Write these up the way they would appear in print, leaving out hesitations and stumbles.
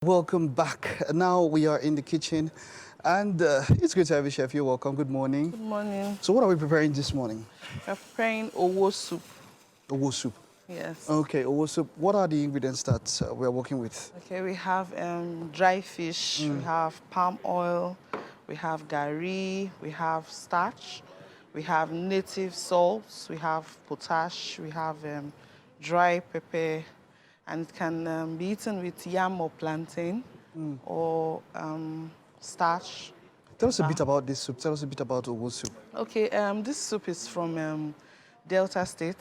Welcome back. Now we are in the kitchen, and it's good to have you, Chef. You're welcome. Good morning. Good morning. So, what are we preparing this morning? We're preparing OWO soup. OWO soup. Yes. Okay, OWO soup. What are the ingredients that we're working with? Okay, we have dry fish, we have palm oil, we have gari, we have starch, we have native salts, we have potash, we have dry pepper, and it can be eaten with yam or plantain or starch. Tell us a bit about this soup. Tell us a bit about OWO soup. Okay, this soup is from Delta State,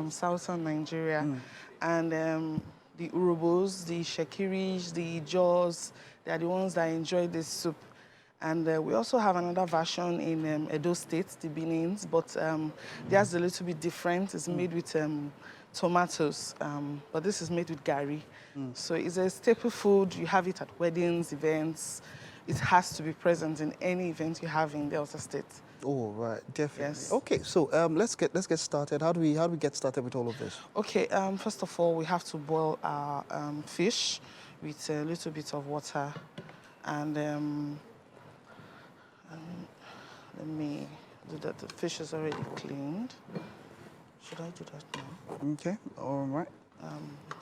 southern Nigeria, and the Urubos, the Shekiris, the Jaws, they are the ones that enjoy this soup. And we also have another version in Edo State, the Benins, but theirs a little bit different. It's made with tomatoes, but this is made with gari. So it's a staple food. You have it at weddings, events. It has to be present in any event you have in Delta State. Oh, right, definitely. Yes. Okay, so let's get started. How do we get started with all of this? Okay, first of all, we have to boil our fish with a little bit of water, and let me do that. The fish is already cleaned. Should I do that now? Okay, all right. I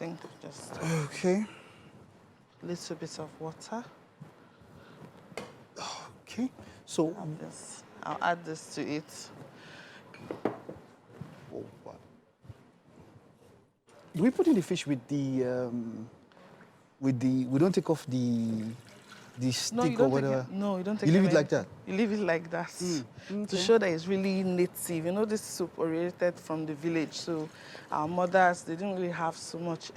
think just Okay. a little bit of water. Okay, so I'll add this to it. oh, wow. Do we put in the fish with the we don't take off the stick or whatever? No, you don't take You leave any- it like that? You leave it like that okay. to show that it's really native. You know, this soup originated from the village, so our mothers, they didn't really have so much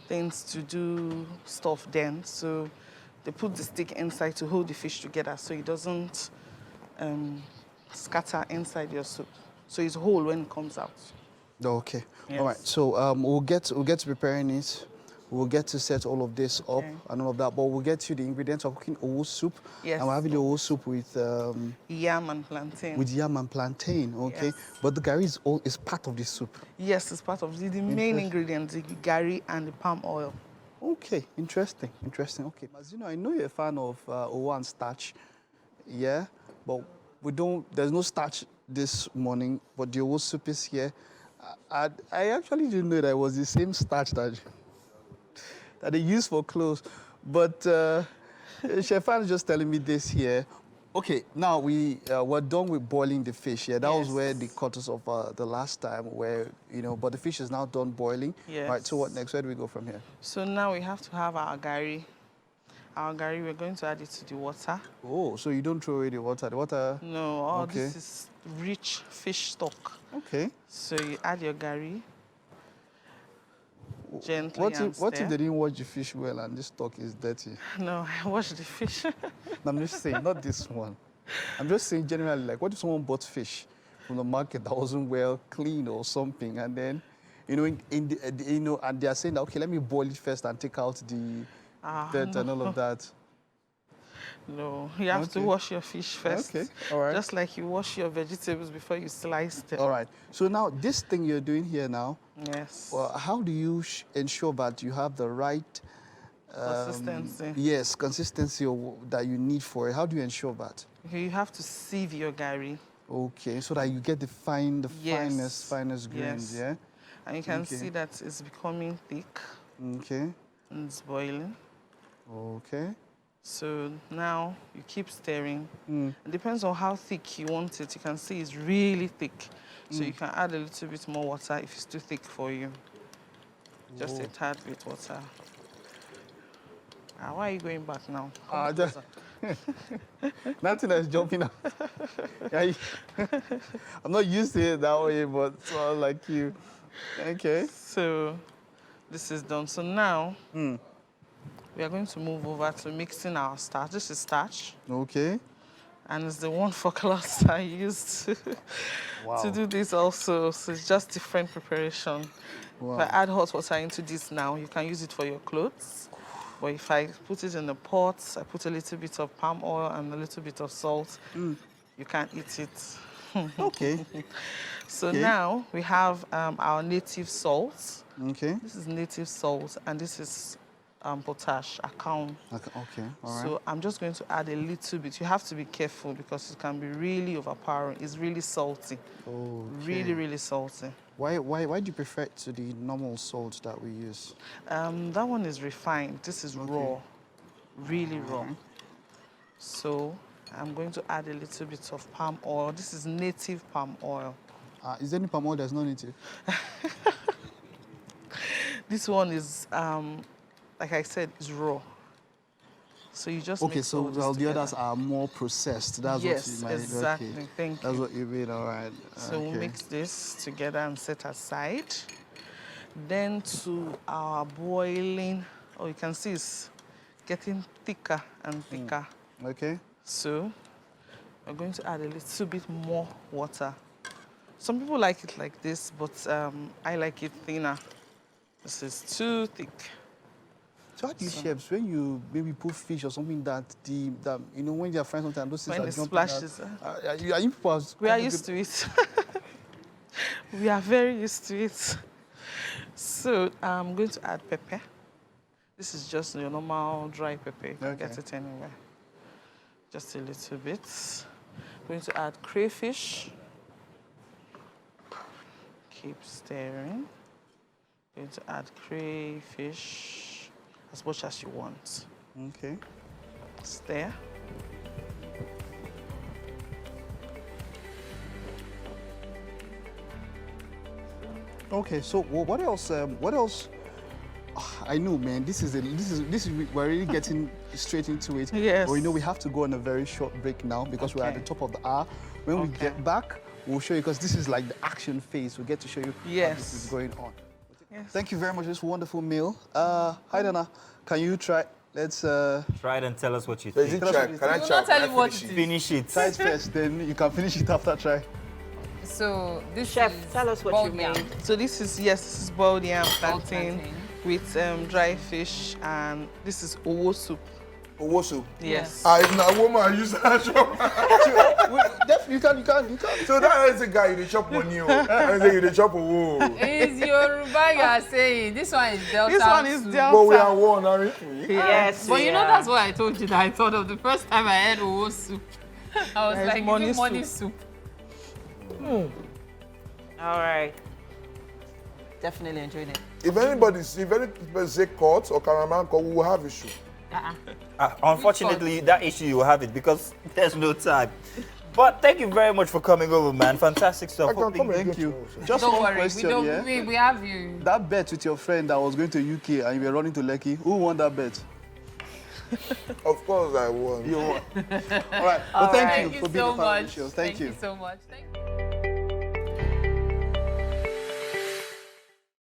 things to do stuff then, so they put the stick inside to hold the fish together so it doesn't scatter inside your soup. So it's whole when it comes out. Okay. Yes. All right. So we'll get to preparing it. We'll get to set all of this up and all of that. But we'll get to the ingredients of cooking OWO soup. Yes. And we're having the OWO soup with Yam and plantain. yam and plantain. Okay. Yes. But the gari is part of the soup. Yes, it's part of the main ingredients, the gari and the palm oil. Okay. Interesting. Interesting. Okay. As you know, I know you're a fan of OWO and starch. Yeah. But there's no starch this morning. But the OWO soup is here. I actually didn't know that it was the same starch that they use for clothes. But Chef Ann is just telling me this here. Okay, now we're done with boiling the fish. Yeah, that was where they caught us off the last time, where but the fish is now done boiling. Yes. Right. So what next? Where do we go from here? So now we have to have our gari. Our gari, we're going to add it to the water. Oh, so you don't throw away the water. The water. No, this is rich fish stock. Okay. So you add your gari gently What and if they stir. didn't wash the fish well and this stock is dirty? No, I wash the fish. No, I'm just saying, not this one. I'm just saying generally, like, what if someone bought fish from the market that wasn't well cleaned or something, and then, and they are saying that, okay, let me boil it first and take out the dirt and all of that. No, you have to wash your fish first. Okay, all right. Just like you wash your vegetables before you slice them. All right. So now, this thing you're doing here now, Yes. well, how do you ensure that you have the right Consistency. Yes, consistency that you need for it. How do you ensure that? Okay, you have to sieve your gari. Okay, so that you get the finest grains, yeah? And you can see that it's becoming thick. Okay. And it's boiling. Okay. So now you keep stirring. It depends on how thick you want it. You can see it's really thick. So you can add a little bit more water if it's too thick for you. Just a tad bit water. Why are you going back now? Nothing is jumping out. I'm not used to it that way, but so like you. Okay. So this is done. So now we are going to move over to mixing our starch. This is starch. Okay. And it's the 1/4 cloth I used to do this also. So it's just different preparation. Wow. If I add hot water into this now, you can use it for your clothes. But if I put it in the pot, I put a little bit of palm oil and a little bit of salt, you can eat it. Okay. So now we have our native salt. Okay. This is native salt, and this is potash, account. Okay, all right. So I'm just going to add a little bit. You have to be careful because it can be really overpowering. It's really salty. Okay. Really, really salty. Why do you prefer it to the normal salt that we use? That one is refined. This is raw, really raw. So I'm going to add a little bit of palm oil. This is native palm oil. Is there any palm oil that's not native? This one is, like I said, is raw. So you just mix all this the together. others are more processed. That's Yes, what you might. exactly. Okay. Thank That's you. what you mean. All right. So we'll mix this together and set aside. Then to our boiling, you can see it's getting thicker and thicker. Okay. So we're going to add a little bit more water. Some people like it like this, but I like it thinner. This is too thick. So how do you chefs, when you maybe put fish or something that when you're frying something, those things When are it jumping out, splashes. are you people We are used to it. We are very used to it. So I'm going to add pepper. This is just your normal dry pepper. You can get it anywhere. Just a little bit. I'm going to add crayfish. Keep stirring. I'm going to add crayfish as much as you want. Okay. Stir. Okay. So what else? What else? I know, man. This is we're really getting straight into it. Yes. But we have to go on a very short break now because we're at the top of the hour. When we get back, we'll show you because this is like the action phase. We'll get to show you how this is going on. Yes. Thank you very much for this wonderful meal. Hi, Dana. Can you try? Let's try it and tell us what you Is think. it try? Can I will try? not tell Can him I what finish it it? Finish it. try it first, then you can finish it after try. So this Chef, is tell us what boiled you yam. made. So this is boiled yam Boiled plantain plantain. with dry fish, and this is OWO soup. Owo soup. Yes. If na woman, I use that shop. You can. So that is a guy, you dey chop money. I say you dey chop owo. Is Yoruba you are saying? This one is Delta. This one is soup. Delta. But we are one, aren't we? Yes, But you know that's what I told you that I thought of the first time I had OWO soup. I was There's like, money money soup. All right. Definitely enjoyed it. If anybody say cut or cameraman cut, we will have issue. Unfortunately, that issue you will have it because there's no time. But thank you very much for coming over, man. Fantastic stuff. I can come Thank again you. tomorrow, sir. Just Don't one worry, question, yeah? we have you. That bet with your friend that was going to UK and you were running to Lekki, who won that bet? Of course I won. You won. All right. Well, thank you for being a part of the show. Thank you. Thank you so much. Thank you.